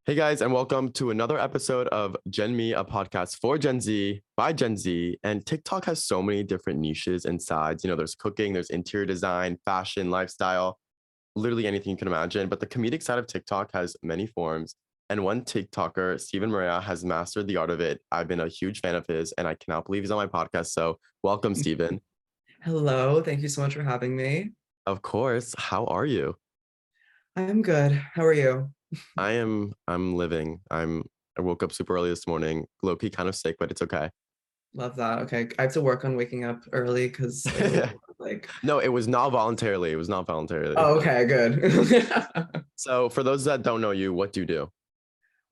Hey guys, and welcome to another episode of Gen Me, a podcast for Gen Z by Gen Z. And TikTok has so many different niches and sides. There's cooking, there's interior design, fashion, lifestyle, literally anything you can imagine. But the comedic side of TikTok has many forms. And one TikToker, Stephen Morea, has mastered the art of it. I've been a huge fan of his, and I cannot believe he's on my podcast. So welcome, Stephen. Hello, thank you so much for having me. Of course. How are you? I'm good. How are you? I'm living. I woke up super early this morning, low-key kind of sick, but it's okay. Love that. Okay, I have to work on waking up early because it was a lot of, like. No, it was not voluntarily. It was not voluntarily. Oh, okay, good. So for those that don't know you, what do you do?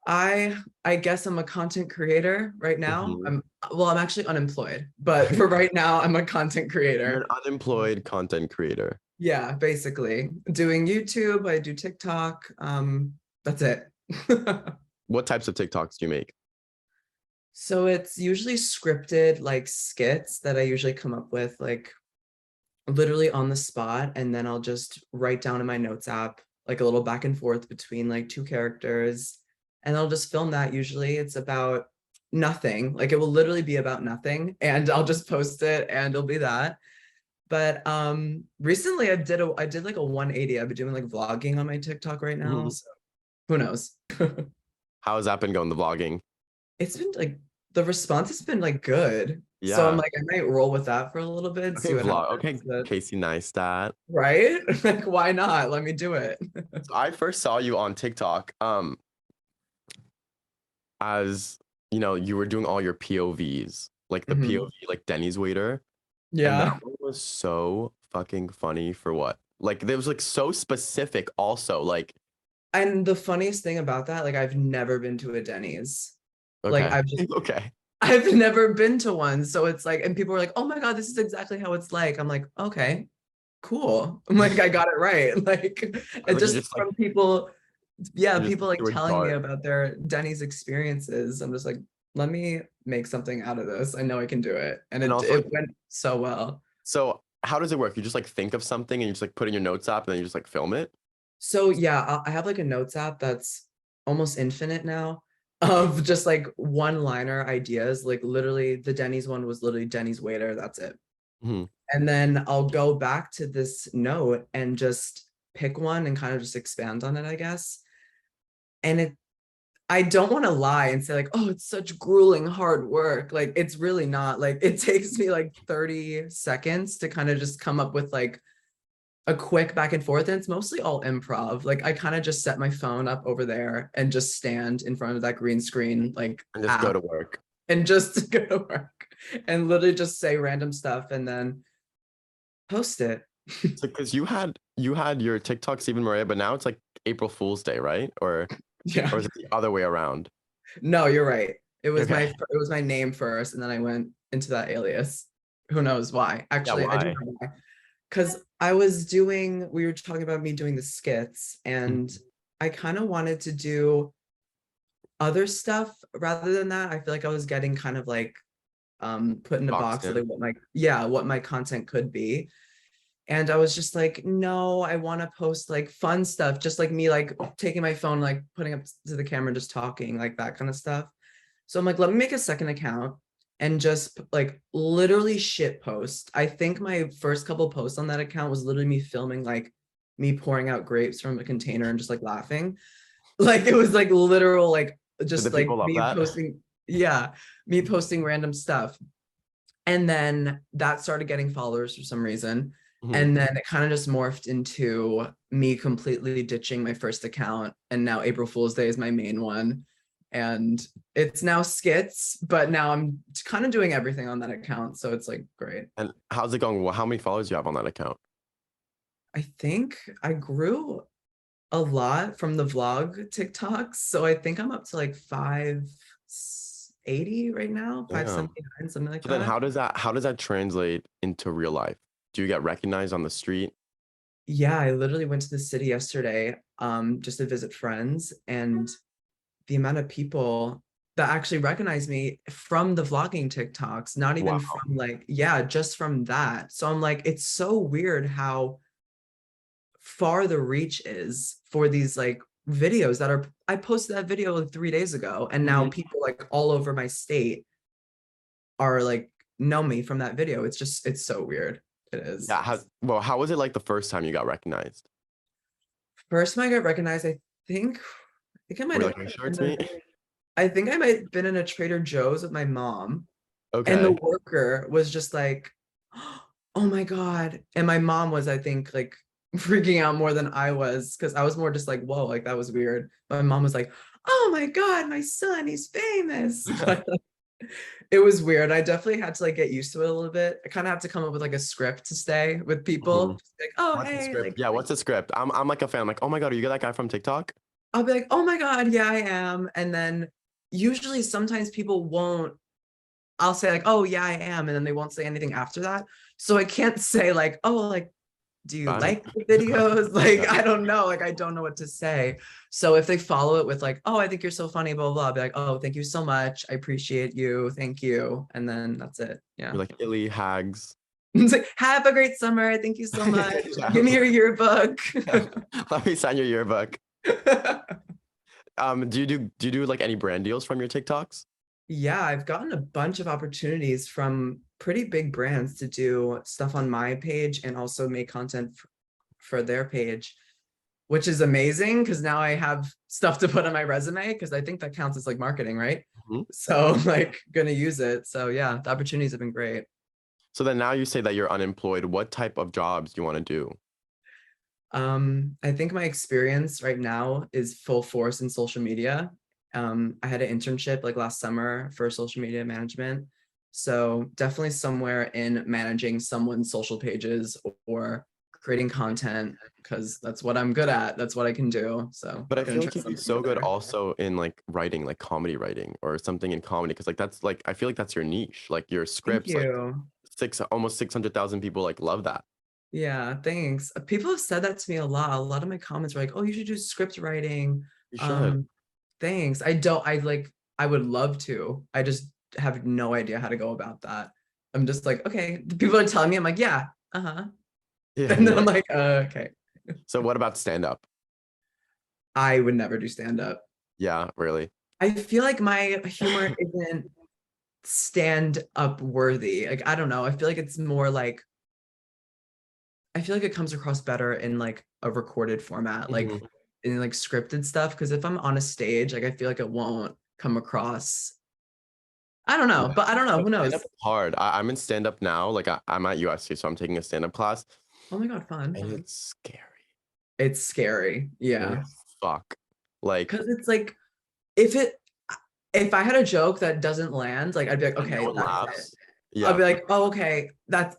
I guess I'm a content creator right now. Mhm. I'm actually unemployed, but for right now, I'm a content You're creator. an unemployed content creator. Yeah, basically doing YouTube. I do TikTok. That's it. What types of TikToks do you make? So it's usually scripted like skits that I usually come up with, like literally on the spot, and then I'll just write down in my notes app like a little back and forth between like two characters, and I'll just film that. Usually it's about nothing, like it will literally be about nothing, and I'll just post it and it'll be that. But recently I did like a 180. I've been doing like vlogging on my TikTok right now, Mhm. so who knows. How has that been going, the vlogging? It's been like the response has been like good, so I'm Yeah. like I might roll with that for a little bit, Okay, see what vlog. happens. Okay, But Casey Neistat. right? Like, why not? Let me do it. So I first saw you on TikTok, as you were doing all your POVs, like the Mhm. POV, like Denny's waiter. And that Yeah. one was so fucking funny for what? Like, it was like so specific also. Like, And the funniest thing about that, like I've never been to a Denny's. Like okay. I've just Okay. I've never been to one. So it's like, and people are like, oh my God, this is exactly how it's like. I'm like, okay, cool. I'm like, I got it right. Like I it was like, you're just just like, from people, yeah, you're just people like doing telling me dart. about their Denny's experiences. I'm just like, let me make something out of this. I know I can do it. And And it also, it like, went so well. so how does it work? You just like think of something and you just like put in your notes app and then you just like film it? So yeah, I have like a notes app that's almost infinite now of just like one-liner ideas. Like literally the Denny's one was literally Denny's waiter, that's it. Mhm. And then I'll go back to this note and just pick one and kind of just expand on it, I guess. And I don't want to lie and say like, oh, it's such grueling hard work. Like it's really not. Like it takes me like 30 seconds to kind of just come up with like a quick back and forth, and it's mostly all improv. Like I kind of just set my phone up over there and just stand in front of that green screen like And just go app to work. and just go to work and literally just say random stuff and then post it. So because you had your TikTok Stephen Maria, but now it's like April Fool's Day, right? Yeah. Or is it the other way around? No, you're right. Okay. It was my name first, and then I went into that alias. Who knows why? Yeah, Actually, I do why? know why. Because we were talking about me doing the skits, and Mhm. I kind of wanted to do other stuff rather than that. I feel like I was getting kind of like put in a Boxed box of like in. what my content could be. And I was just like, no, I want to post like fun stuff, just like me like taking my phone, like putting up to the camera, just talking, like that kind of stuff. So I'm like, let me make a second account and just like literally shit post. I think my first couple posts on that account was literally me filming like me pouring out grapes from a container and just like laughing. Like it was like literal, like Did the just like people love me that? posting, yeah, me posting random stuff. And then that started getting followers for some reason. Mhm. And then it kind of just morphed into me completely ditching my first account. And now April Fool's Day is my main one. And it's now skits, but now I'm kind of doing everything on that account. So it's like great. And how's it going? Well, how many followers do you have on that account? I think I grew a lot from the vlog TikToks. So I think I'm up to like 580 right now, Damn. 579, something like So then that. how does that translate into real life? Do you get recognized on the street? Yeah, I literally went to the city yesterday just to visit friends, and the amount of people that actually recognize me from the vlogging TikToks, not even Wow. from like, yeah, just from that. So I'm like, it's so weird how far the reach is for these like videos that are, I posted that video like 3 days ago, and now Mhm. people like all over my state are like know me from that video. It's just, it's so weird. It is. Yeah. How was it like the first time you got recognized? First time I got recognized, I think I Were might you have like, are you sure been it's me? I think I might have been in a Trader Joe's with my mom, and the Okay. worker was just like, oh my God. And my mom was, I think, like freaking out more than I was, because I was more just like, whoa, like that was weird. My mom was like, oh my God, my son, he's famous. But it was weird. I definitely had to like get used to it a little bit. I kind of have to come up with like a script to stay with people. Mhm. Just be like, oh, What's the hey, script? like Yeah, what's the script? I'm like a fan. I'm like, oh my God, are you that guy from TikTok? I'll be like, oh my God, yeah, I am. And then usually sometimes people won't, I'll say like, oh yeah, I am. And then they won't say anything after that. So I can't say like, oh, like, do you Got it. like the videos? Like, Yeah. I don't know. Like, I don't know what to say. So if they follow it with like, oh, I think you're so funny, blah, blah, blah, I'll be like, oh, thank you so much. I appreciate you. Thank you. And then that's it. Yeah. You're like illy hags. It's like, have a great summer. Thank you so much. Yeah. Give me your yearbook. Let me sign your yearbook. Do you do like any brand deals from your TikToks? Yeah, I've gotten a bunch of opportunities from pretty big brands to do stuff on my page and also make content for their page, which is amazing because now I have stuff to put on my resume, because I think that counts as like marketing, right? Mhm. So I'm like gonna use it. So yeah, the opportunities have been great. So then now you say that you're unemployed. What type of jobs do you want to do? I think my experience right now is full force in social media. I had an internship like last summer for social media management. So definitely somewhere in managing someone's social pages or creating content, because that's what I'm good at. That's what I can do. So But I gonna feel try like you'd be something so good there. also in like writing, like comedy writing or something in comedy, because like that's like I feel like that's your niche. Like your Thank scripts, like you. almost 600,000 people like love that. Yeah, thanks. People have said that to me a lot. A lot of my comments were like, "Oh, you should do script writing." You should. Um, Thanks. I don't, I like, I would love to. I just have no idea how to go about that. I'm just like, okay, the people are telling me, I'm like, yeah, uh-huh. Yeah, And you're then I'm like, like, okay. so what about stand up? I would never do stand up. Yeah, really. I feel like my humor isn't stand up worthy. Like, I don't know. I feel like it's more like, I feel like it comes across better in like a recorded format, like Mhm. in like scripted stuff. Because if I'm on a stage, like I feel like it won't come across. I don't know, Yeah. but I don't know. But Who stand up knows? is hard. I'm in stand up now. Like I'm at USC, so I'm taking a stand up class, Oh my God, fun. and it's scary. It's scary. Holy Yeah. fuck. Like, Because it's like, if it, if I had a joke that doesn't land, like I'd be like, and no okay, one that's it. laughs. I'll Yeah. be like, oh, okay, that's,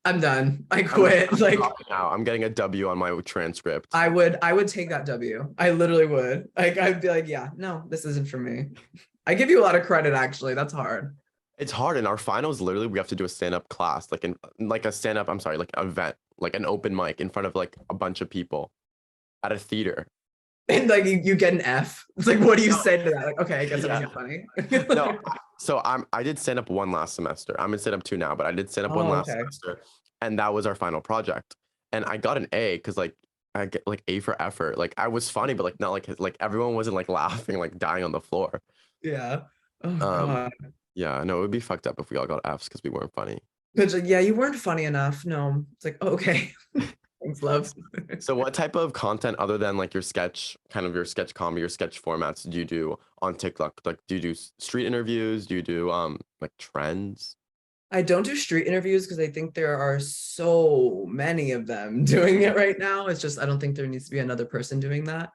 I'm done. I I'm quit. Like, dropping out. I'm getting a W on my transcript. I would take that W. I literally would. Like, I'd be like, yeah, no, this isn't for me. I give you a lot of credit, actually. That's hard. It's hard. In our finals, literally, we have to do a stand-up class, like in like a stand-up, I'm sorry, like event, like an open mic in front of like a bunch of people at a theater. And like you get an F. It's like, what do you No. say to that? Like, okay, I guess it Yeah. wasn't funny. No. So I did stand up one last semester. I'm in stand up two now, but I did stand up one Oh, last okay. semester, and that was our final project. And I got an A because like I get like A for effort. Like I was funny, but like not like everyone wasn't like laughing, like dying on the floor. Yeah. Oh Um, God. yeah, no, it would be fucked up if we all got Fs because we weren't funny. But like, yeah, you weren't funny enough. No. It's like, okay. Thanks, love. So what type of content other than like your sketch, kind of your sketch comedy, your sketch formats do you do on TikTok? Like do you do street interviews? Do you do like trends? I don't do street interviews because I think there are so many of them doing it right now. It's just I don't think there needs to be another person doing that.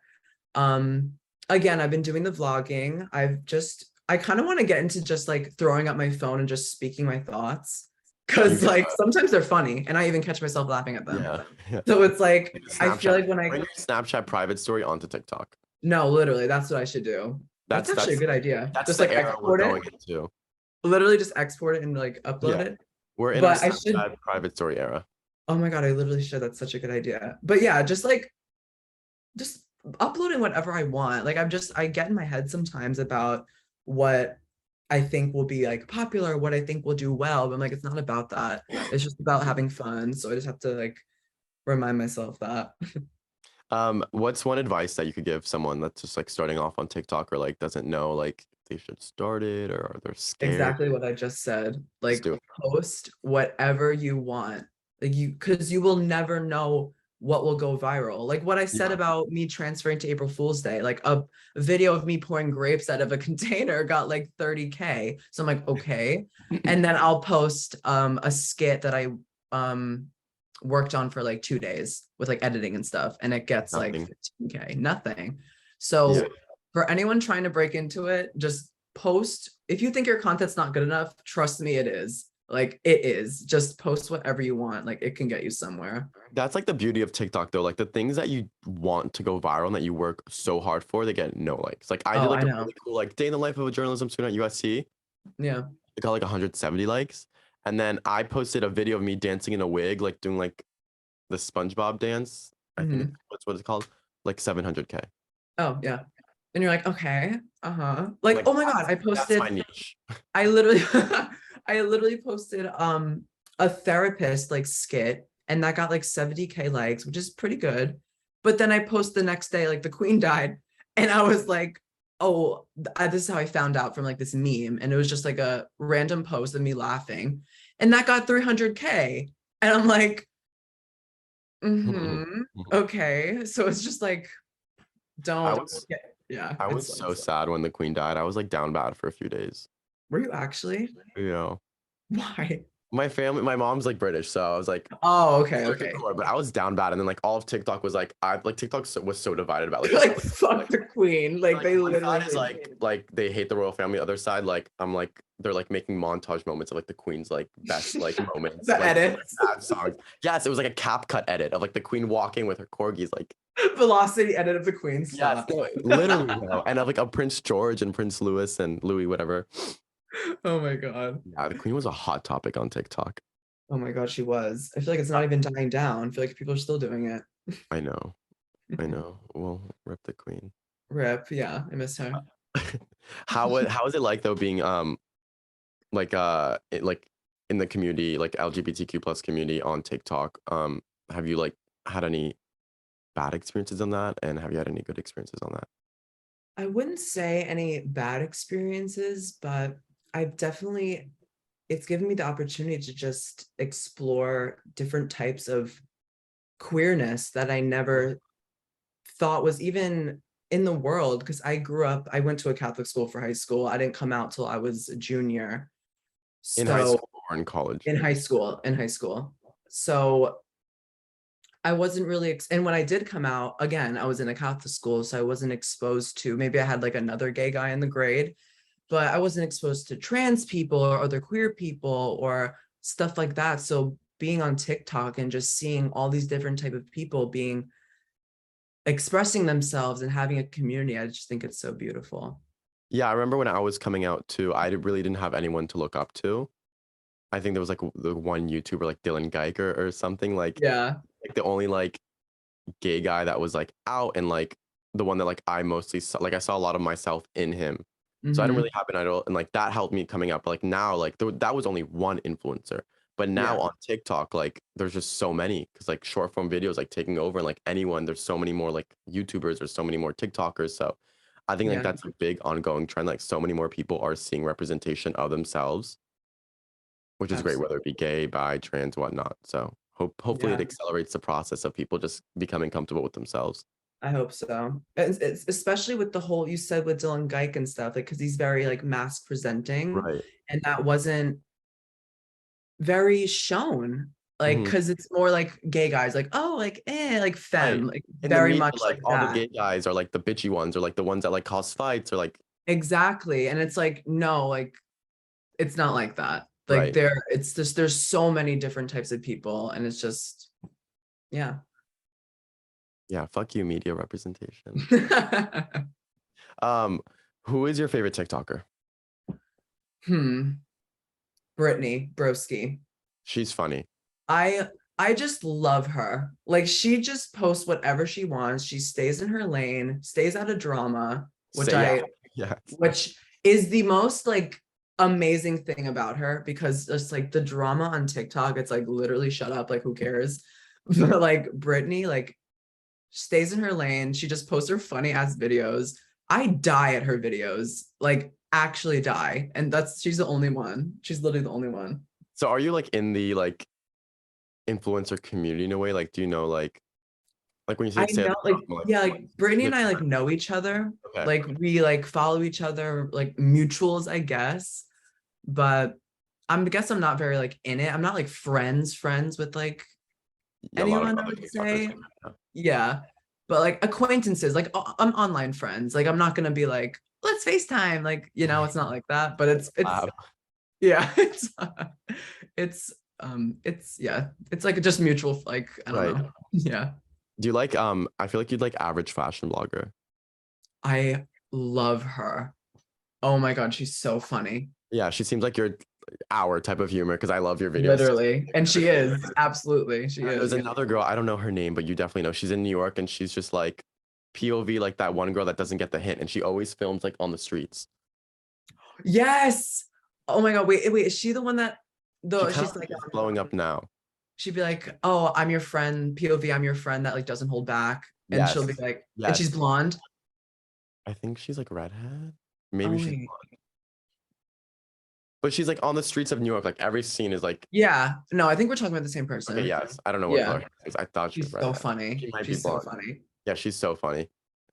Um, Again, I've been doing the vlogging. I kind of want to get into just like throwing up my phone and just speaking my thoughts. You Cause get like sometimes they're funny and I even catch myself laughing at them. yeah, yeah. So it's like Like a I feel Snapchat. like when I Bring your Snapchat private story onto TikTok. no, literally, that's what I should do. That's That's actually a that's good idea. that's Just the like era we're export it, going into. literally just export it and like upload Yeah, it. we're in our But I should, Snapchat private story era. oh my God, I literally should. That's such a good idea. But yeah, just uploading whatever I want. Like I get in my head sometimes about what I think will be like popular, what I think will do well. But I'm like, it's not about that. It's just about having fun. So I just have to like remind myself that. What's one advice that you could give someone that's just like starting off on TikTok or like doesn't know like they should start it or they're scared? Exactly what I just said. Just Like do it. post whatever you want. Like because you will never know what will go viral. Like what I said Yeah. about me transferring to April Fool's Day, like a video of me pouring grapes out of a container got like 30K. So I'm like, okay. And then I'll post a skit that I worked on for like 2 days with like editing and stuff, and it gets like Nothing. 15K, nothing. Yeah. So for anyone trying to break into it, just post. If you think your content's not good enough, trust me, it is. Like it is. Just post whatever you want. Like it can get you somewhere. That's like the beauty of TikTok though. Like the things that you want to go viral and that you work so hard for, they get no likes. Like I did Oh, like I a know. really cool like day in the life of a journalism student at USC. Yeah. It got like 170 likes. And then I posted a video of me dancing in a wig, like doing like the SpongeBob dance. I think Mhm. that's what it's called. Like 700K. Oh, yeah. And you're like, okay, like, Like oh my God, I that's my posted, niche. I literally, I literally posted a therapist like skit, and that got like 70K likes, which is pretty good. But then I post the next day, like the queen died, and I was like, oh, this is how I found out from like this meme, and it was just like a random post of me laughing, and that got 300K, and I'm like, okay, so it's just like, I don't was get, yeah, I was it's so like, sad when the queen died. I was like down bad for a few days. were you actually? You know. Why? My family, my mom's like British, so I was like, Oh, okay, they're good okay. core, but I was down bad, and then like all of TikTok was like, I like was so divided about like You're this. like, fuck the queen. Like Like they one literally side is hate the queen. like they hate the royal family. Other side, like I'm like they're like making montage moments of like the queen's like best like moments, The like edits. sad songs. Yes, it was like a cap cut edit of like the queen walking with her corgis, like Velocity edit of the queen. yes, Stop. no, literally though, and of like a Prince George and Prince Louis and Louis, whatever. Oh my God. Yeah, the queen was a hot topic on TikTok. Oh my God, she was. I feel like it's not even dying down. I feel like people are still doing it. I know, I know. Well, rip the queen. Rip. Yeah, I miss her. How is it like though being like like in the community like LGBTQ plus community on TikTok? Have you like had any bad experiences on that, and have you had any good experiences on that? I wouldn't say any bad experiences, but I've definitely, it's given me the opportunity to just explore different types of queerness that I never thought was even in the world, because I went to a Catholic school for high school. I didn't come out till I was a junior. In high So school or in college? in high school. So I wasn't really, and when I did come out, again, I was in a Catholic school, so I wasn't exposed to, maybe I had like another gay guy in the grade, but I wasn't exposed to trans people or other queer people or stuff like that. So being on TikTok and just seeing all these different type of people being expressing themselves and having a community, I just think it's so beautiful. Yeah, I remember when I was coming out too, really didn't have anyone to look up to. I think there was like the one YouTuber like Dylan Geiger or something Yeah. like the only like gay guy that was like out, and like the one that like I mostly saw, like I saw a lot of myself in him. So I didn't Hmm. really have an idol, and like that helped me coming up. But like now, like that was only one influencer. But now Yeah. on TikTok, like there's just so many because like short form videos like taking over, and like anyone, there's so many more like YouTubers, there's so many more TikTokers. So I think like Yeah. that's a big ongoing trend. Like so many more people are seeing representation of themselves, which is great, Absolutely. whether it be gay, bi, trans, whatnot. So hopefully it Yeah. accelerates the process of people just becoming comfortable with themselves. I hope so. It's especially with the whole, you said with Dylan Geik and stuff, like, because he's very like mask presenting, Right. and that wasn't very shown. Like, Mhm. because it's more like gay guys, like, oh, like Right. femme, like In the very media, much like like all the that. gay guys are like the bitchy ones, or like the ones that like cause fights, or like Exactly. And it's like, no, like it's not like that. Like right. it's just there's so many different types of people, and it's just, yeah. Yeah, fuck you, media representation. Um, who is your favorite TikToker? Hmm. Brittany Broski. She's funny. I I just love her. Like she just posts whatever she wants. She stays in her lane, stays out of drama, which Say yeah. I Yes. which is the most like amazing thing about her, because it's like the drama on TikTok, it's like literally shut up, like who cares? But like Brittany, like stays in her lane. She just posts her funny ass videos. I die at her videos, like actually die. And she's the only one. She's literally the only one. So are you like in the like influencer community in a way? Like, do you know like when you I say know, at the like, top, I'm like, yeah, like Brittany this and I like person. know each other. Okay. Like we like follow each other, like mutuals, I guess. But I guess I'm not very like in it. I'm not like friends with like Yeah, a lot of anyone, I other would TikTokers. say. Yeah. Yeah. But like acquaintances, like I'm online friends. Like I'm not gonna be like, let's FaceTime. Like, it's not like that. But it's Lab. yeah, it's yeah, it's like just mutual, like, I don't Right. know. Yeah. Do you like I feel like you'd like average fashion blogger. I love her. Oh my God, she's so funny. Yeah, she seems like your our type of humor because I love your videos. Literally. And she is, absolutely. She And then there's is. Yeah. another girl, I don't know her name, but you definitely know. She's in New York and she's just like POV, like that one girl that doesn't get the hint, and she always films like on the streets. Yes. Oh my God. Wait, is she the one that She though kind she's of like is blowing up now. she'd be like, oh, I'm your friend, POV, I'm your friend that like doesn't hold back. And she'll Yes. be like, and she's Yes. blonde. I think she's like redhead. Oh Maybe she's wait. blonde. But she's like on the streets of New York. Like every scene is like, Yeah. No, I think we're talking about the same okay, person. yes. I don't know what Yeah. color she is. I thought she was She's so redhead. funny. She might be She's so blonde. funny. Yeah, she's so funny.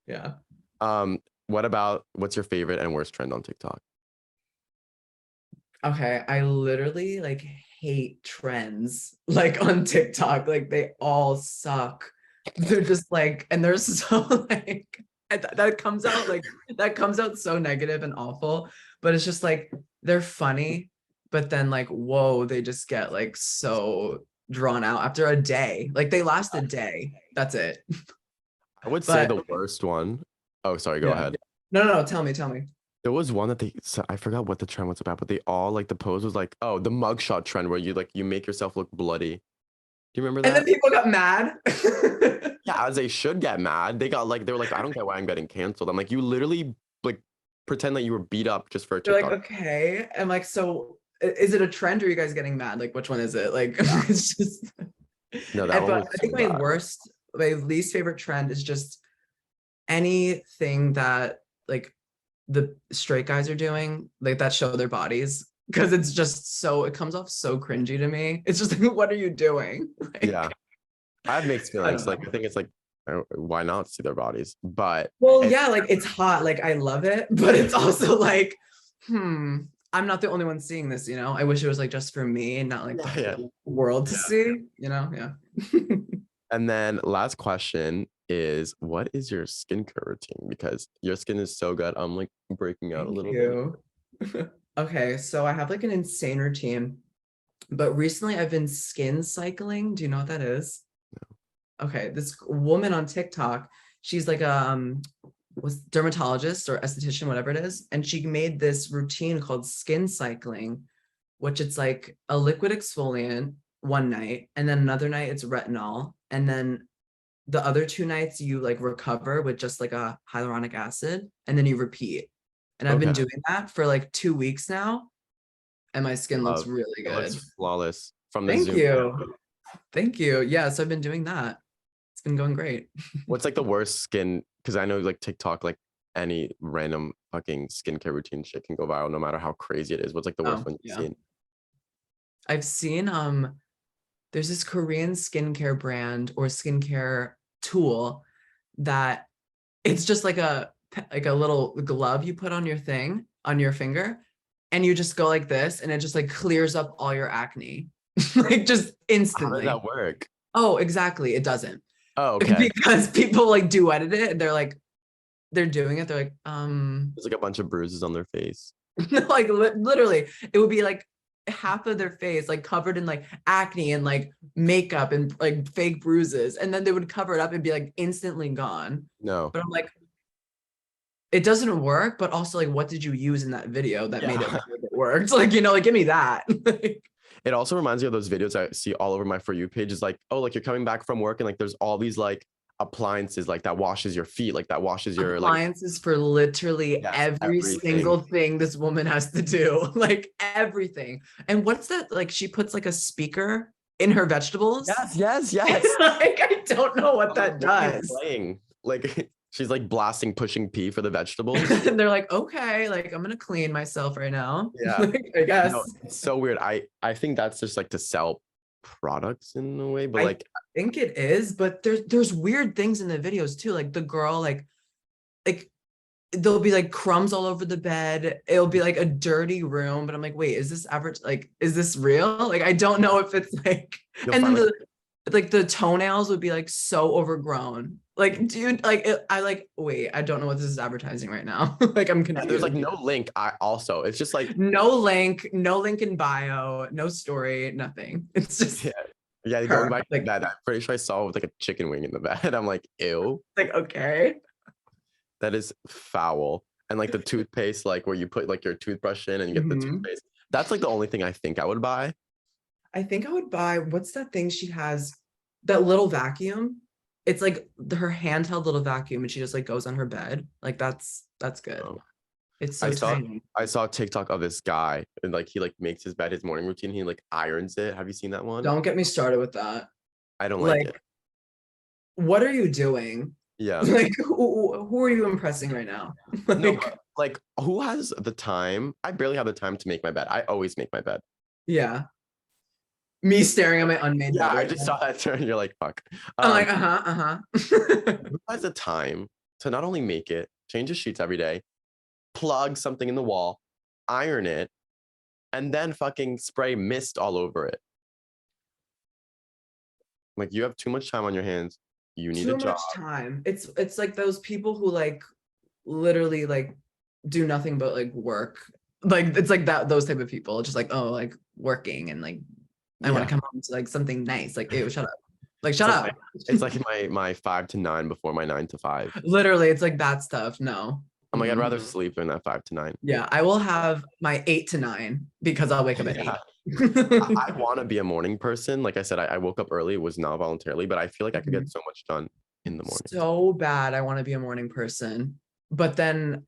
Yeah. What's your favorite and worst trend on TikTok? Okay. I literally like hate trends like on TikTok. Like they all suck. They're just like, and they're so like that comes out so negative and awful, but it's just like they're funny, but then like, whoa, they just get like so drawn out after a day. Like they last a day. That's it. I would say But the worst one. Oh, sorry, go yeah. ahead. No. Tell me. There was one that I forgot what the trend was about, but they all like the pose was like, oh, the mugshot trend where you make yourself look bloody. Do you remember And then that? people got mad. Yeah, as they should get mad. They were like, I don't get why I'm getting canceled. I'm like, you literally like pretend that you were beat up just for a They're like, TikTok. okay. I'm like, so is it a trend or are you guys getting mad? Like, which one is it? Like, Yeah. it's just. No, that one But was I so think bad. my least favorite trend is just anything that like the straight guys are doing, like that show their bodies, because it's just it comes off so cringy to me. It's just like, what are you doing? Yeah, Like, I have mixed I feelings. don't Like know. I think it's like, why not see their bodies? But Well, it, yeah, like it's hot, like I love it, but it's also like, I'm not the only one seeing this, I wish it was like just for me and not like the yeah. whole world to Yeah. see, yeah. And then last question is, what is your skincare routine? Because your skin is so good. I'm like breaking out a Thank little bit. you. Okay, so I have like an insane routine, but recently I've been skin cycling. Do you know what that is? Okay, this woman on TikTok, she's like was dermatologist or esthetician, whatever it is, and she made this routine called skin cycling, which it's like a liquid exfoliant one night, and then another night it's retinol, and then the other 2 nights you like recover with just like a hyaluronic acid, and then you repeat. And I've been Okay. doing that for like 2 weeks now, and my skin looks Love. really It good. looks flawless from the Thank Zoom. you. Thank you. Yeah, so I've been doing that. It's been going great. What's like the worst skin? Because I know like TikTok, like any random fucking skincare routine shit can go viral no matter how crazy it is. What's like the worst Oh, one you've yeah. seen? I've seen there's this Korean skincare brand or skincare tool that it's just like a little glove you put on your finger, and you just go like this and it just like clears up all your acne. Like just How does instantly. that work? Oh, exactly. It doesn't. Oh, okay. Because people like do edit it and they're doing it. They're like, There's like a bunch of bruises on their face. like literally, it would be like half of their face like covered in like acne and like makeup and like fake bruises, and then they would cover it up and be like instantly gone. No. But I'm like, it doesn't work, but also like, what did you use in that video that made it Yeah. look like it worked? Like, like give me that. It also reminds me of those videos I see all over my For You page. Is like, oh, like you're coming back from work and like there's all these like appliances like that washes your feet, like that washes your like Appliances for literally yes, every everything. single thing this woman has to do, like everything. And what's that? Like she puts like a speaker in her vegetables. Yes. Like, I don't know what that What are you does. playing? Like she's like blasting pushing P for the vegetables. And they're like, okay, like I'm gonna clean myself right now. Yeah. Like, I guess. No, it's so weird. I think that's just like to sell products in a way, but I like think it is, but there's weird things in the videos too. Like the girl, like there'll be like crumbs all over the bed. It'll be like a dirty room, but I'm like, wait, is this average? Like, is this real? Like, I don't know if it's like, you'll and then find the toenails would be like so overgrown. Like, dude, like I like, wait, I don't know what this is advertising right now. Like, I'm confused. there's like no link. It's just like no link in bio, no story, nothing. It's just yeah, going her. back to Like, that, I'm pretty sure I saw with like a chicken wing in the bed. I'm like, ew, like, okay. that is foul. And like the toothpaste, like where you put like your toothbrush in and you get the toothpaste. That's like the only thing I think I would buy. I think I would buy, what's that thing she has? That little vacuum. It's like her handheld little vacuum, and she just like goes on her bed. Like that's good. Oh. It's so tiny. I saw a TikTok of this guy and like he like makes his bed his morning routine. He like irons it. Have you seen that one? Don't get me started with that. I don't like Like, it. what are you doing? Yeah. Like, who are you impressing right now? No, Like, but, like who has the time? I barely have the time to make my bed. I always make my bed. yeah. Me staring at my unmade Yeah, bed. I just saw that turn. You're like, fuck. I'm like, uh-huh. Who has the time to not only make it, change the sheets every day, plug something in the wall, iron it, and then fucking spray mist all over it? Like you have too much time on your hands. You need Too a job. much time. It's like those people who like literally like do nothing but like work. Like it's like that, those type of people, just like, oh, like working and like I want to come home to like something nice. Like, ew, shut up. Like, shut up. It's like my 5 to 9 before my 9 to 5. Literally, it's like that stuff. No. I'm like, I'd rather sleep during that 5 to 9. Yeah, I will have my 8 to 9 because I'll wake up at 8. I want to be a morning person. Like I said, I woke up early, it was not voluntarily, but I feel like I could get so much done in the morning. So bad, I want to be a morning person. But then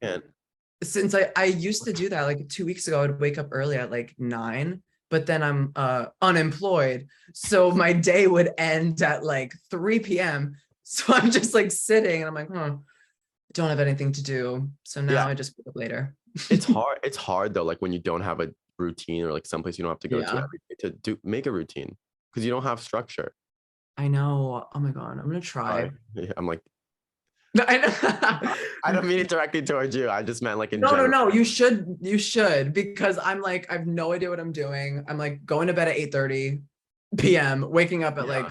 since I used to do that, like 2 weeks ago, I'd wake up early at like 9, but then I'm unemployed. So my day would end at like 3 p.m. So I'm just like sitting and I'm like, I don't have anything to do. So now I just wake up later. It's hard. It's hard though, like when you don't have a routine or like someplace you don't have to go to every day to make a routine because you don't have structure. I know. Oh my God. I'm gonna try. Yeah, I'm like, I know. I don't mean it directly towards you. I just meant like in general. No. You should, because I'm like, I have no idea what I'm doing. I'm like going to bed at 8:30 p.m., waking up at like,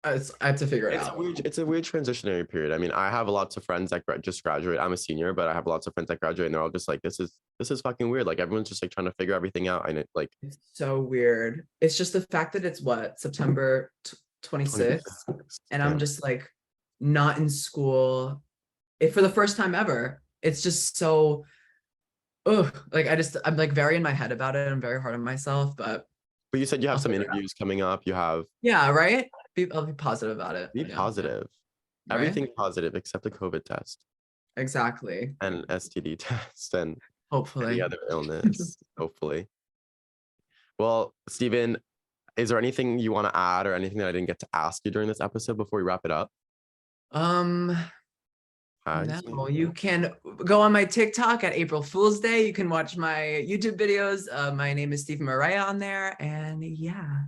I have to figure it out. It's a weird transitionary period. I mean, I have lots of friends that just graduate. I'm a senior, but I have lots of friends that graduate and they're all just like, this is fucking weird. Like everyone's just like trying to figure everything out. And it's so weird. It's just the fact that it's what, September 26th. And I'm just like not in school for the first time ever. It's just so, like I'm like very in my head about it. I'm very hard on myself, but you said you have some interviews coming up. You have, right? I'll be positive about it. Be positive. Right? Everything positive except the COVID test. Exactly. And STD test and hopefully any other illness. Hopefully. Well, Stephen, is there anything you want to add or anything that I didn't get to ask you during this episode before we wrap it up? No, you can go on my TikTok at April Fool's Day. You can watch my YouTube videos. My name is Stephen Morea on there. And yeah.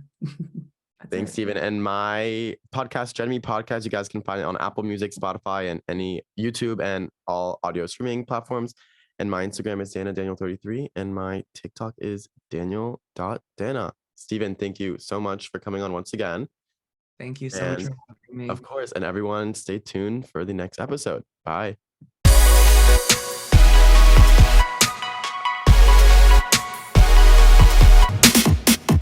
Thanks, Stephen. And my podcast, Gen Me Podcast, you guys can find it on Apple Music, Spotify, and any YouTube and all audio streaming platforms. And my Instagram is DanaDaniel33. And my TikTok is Daniel.Dana. Stephen, thank you so much for coming on once again. Thank you so much for having me. Of course. And everyone, stay tuned for the next episode. Bye.